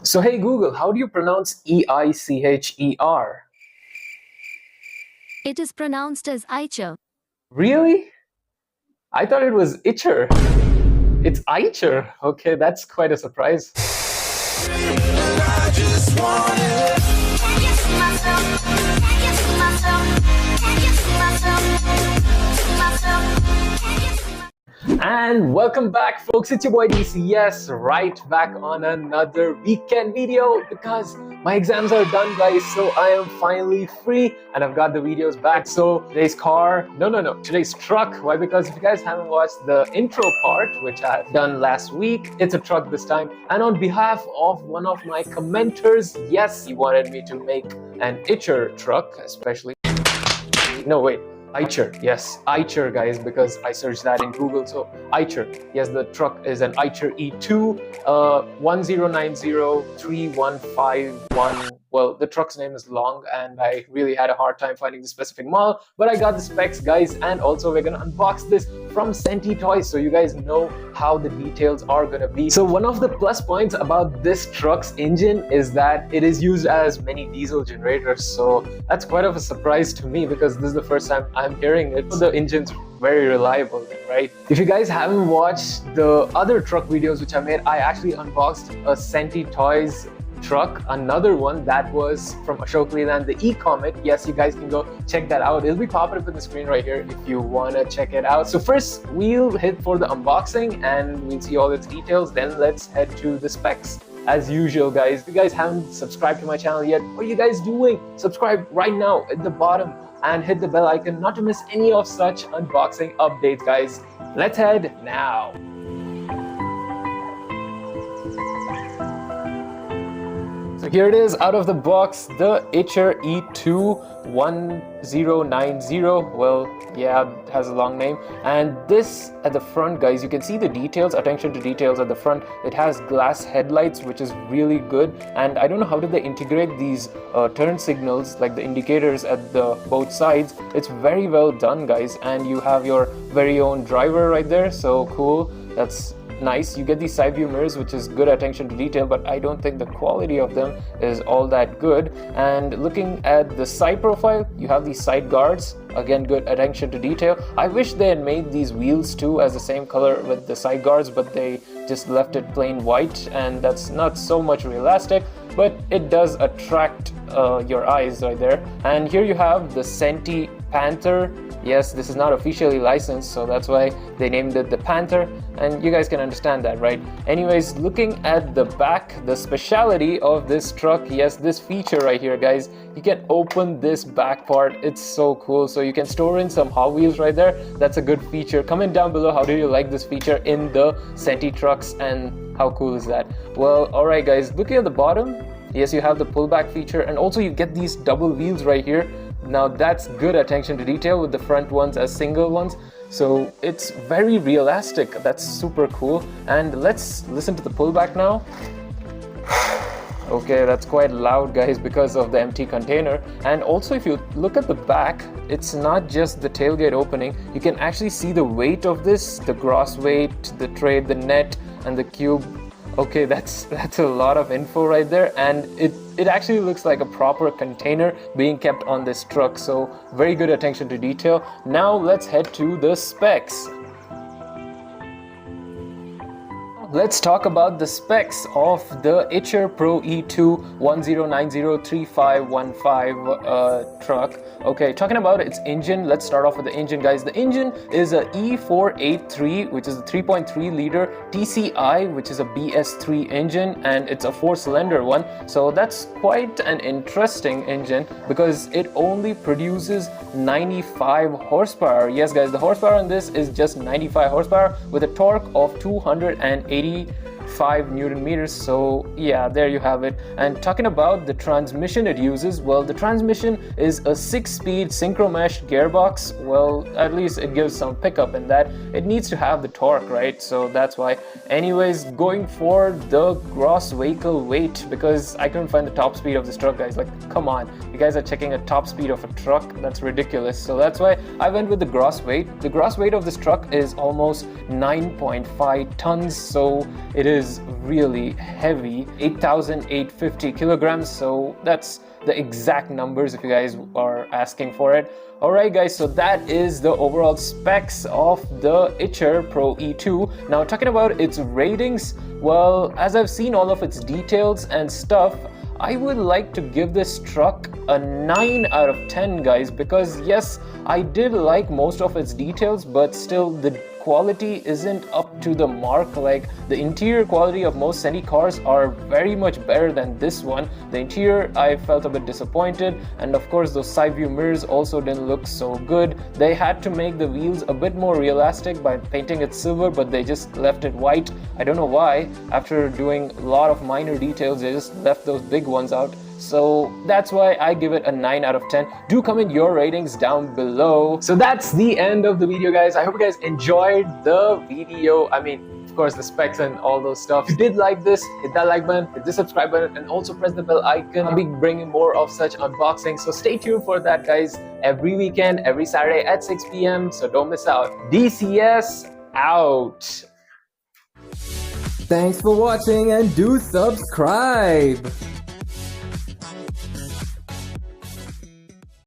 So hey Google, how do you pronounce Eicher? It is pronounced as Eicher. Really? I thought it was Itcher. It's Eicher. Okay, that's quite a surprise. And welcome back, folks. It's your boy DC. Yes, right back on another weekend video because my exams are done, guys. So I am finally free and I've got the videos back. So today's today's truck. Why? Because if you guys haven't watched the intro part, which I've done last week, it's a truck this time. And on behalf of one of my commenters, yes, he wanted me to make an Itcher truck, especially. No, wait. Eicher, yes, Eicher, guys, because I searched that in Google. So Eicher, yes, the truck is an Eicher E2 10903151. Well, the truck's name is long and I really had a hard time finding the specific model, but I got the specs, guys. And also we're gonna unbox this from Centy toys so you guys know how the details are gonna be. So one of the plus points about this truck's engine is that it is used as many diesel generators. So that's quite of a surprise to me because this is the first time I'm hearing it. The engine's very reliable, right? If you guys haven't watched the other truck videos which I made, I actually unboxed a Centy Toys truck, another one that was from Ashok Leland, the E-Comet. Yes, you guys can go check that out. It'll be popping up in the screen right here if you want to check it out. So first we'll hit for the unboxing and we'll see all its details. Then let's head to the specs. As usual, guys, if you guys haven't subscribed to my channel yet, what are you guys doing? Subscribe right now at the bottom and hit the bell icon not to miss any of such unboxing updates, guys. Let's head now. So here it is out of the box, the Eicher E2 1090. Well, yeah, it has a long name. And this at the front, guys, you can see the details, attention to details at the front. It has glass headlights, which is really good. And I don't know how did they integrate these turn signals, like the indicators at the both sides. It's very well done, guys. And you have your very own driver right there. So cool. That's nice. You get these side view mirrors, which is good attention to detail, but I don't think the quality of them is all that good. And looking at the side profile, you have these side guards, again good attention to detail. I wish they had made these wheels too as the same color with the side guards, but they just left it plain white, and that's not so much realistic, but it does attract your eyes right there. And here you have the Centy Panther. Yes, this is not officially licensed, so that's why they named it the Panther, and you guys can understand that, right? Anyways, looking at the back, the speciality of this truck, yes, this feature right here, guys, you can open this back part. It's so cool. So you can store in some Hot Wheels right there. That's a good feature. Comment down below, how do you like this feature in the Centy trucks and how cool is that? Well, alright guys, looking at the bottom, yes, you have the pullback feature, and also you get these double wheels right here. Now that's good attention to detail with the front ones as single ones. So it's very realistic. That's super cool. And let's listen to the pullback now. Okay, that's quite loud, guys, because of the empty container. And also if you look at the back, it's not just the tailgate opening. You can actually see the weight of this, the gross weight, the tray, the net, and the cube. Okay, that's a lot of info right there, and it actually looks like a proper container being kept on this truck. So very good attention to detail. Now let's head to the specs. Let's talk about the specs of the Eicher Pro E2 10903515 truck. Okay, talking about its engine, let's start off with the engine, guys. The engine is a E483, which is a 3.3 liter TCI, which is a BS3 engine, and it's a 4-cylinder one. So that's quite an interesting engine because it only produces 95 horsepower. Yes, guys, the horsepower on this is just 95 horsepower with a torque of 285 Newton meters. So yeah, there you have it. And talking about the transmission it uses, well, the transmission is a 6-speed synchro mesh gearbox. Well, at least it gives some pickup in that. It needs to have the torque, right? So that's why. Anyways, going for the gross vehicle weight, because I couldn't find the top speed of this truck, guys. Like, come on, you guys are checking a top speed of a truck? That's ridiculous. So that's why I went with the gross weight. The gross weight of this truck is almost 9.5 tons. So it is is really heavy, 8,850 kilograms. So that's the exact numbers if you guys are asking for it. Alright guys, so that is the overall specs of the Eicher Pro E2. Now talking about its ratings, well, as I've seen all of its details and stuff, I would like to give this truck a 9 out of 10 guys, because yes, I did like most of its details, but still the quality isn't up to the mark. Like the interior quality of most Centy cars are very much better than this one. The interior I felt a bit disappointed, and of course those side view mirrors also didn't look so good. They had to make the wheels a bit more realistic by painting it silver, but they just left it white. I don't know why. After doing a lot of minor details, they just left those big ones out. So that's why I give it a 9 out of 10. Do comment your ratings down below. So that's the end of the video guys. I hope you guys enjoyed the video. I mean, of course, the specs and all those stuff. If you did like this, hit that like button, hit the subscribe button, and also press the bell icon. I'll be bringing more of such unboxings, so stay tuned for that guys. Every weekend, every Saturday at 6 p.m. So don't miss out. DCS out. Thanks for watching and do subscribe!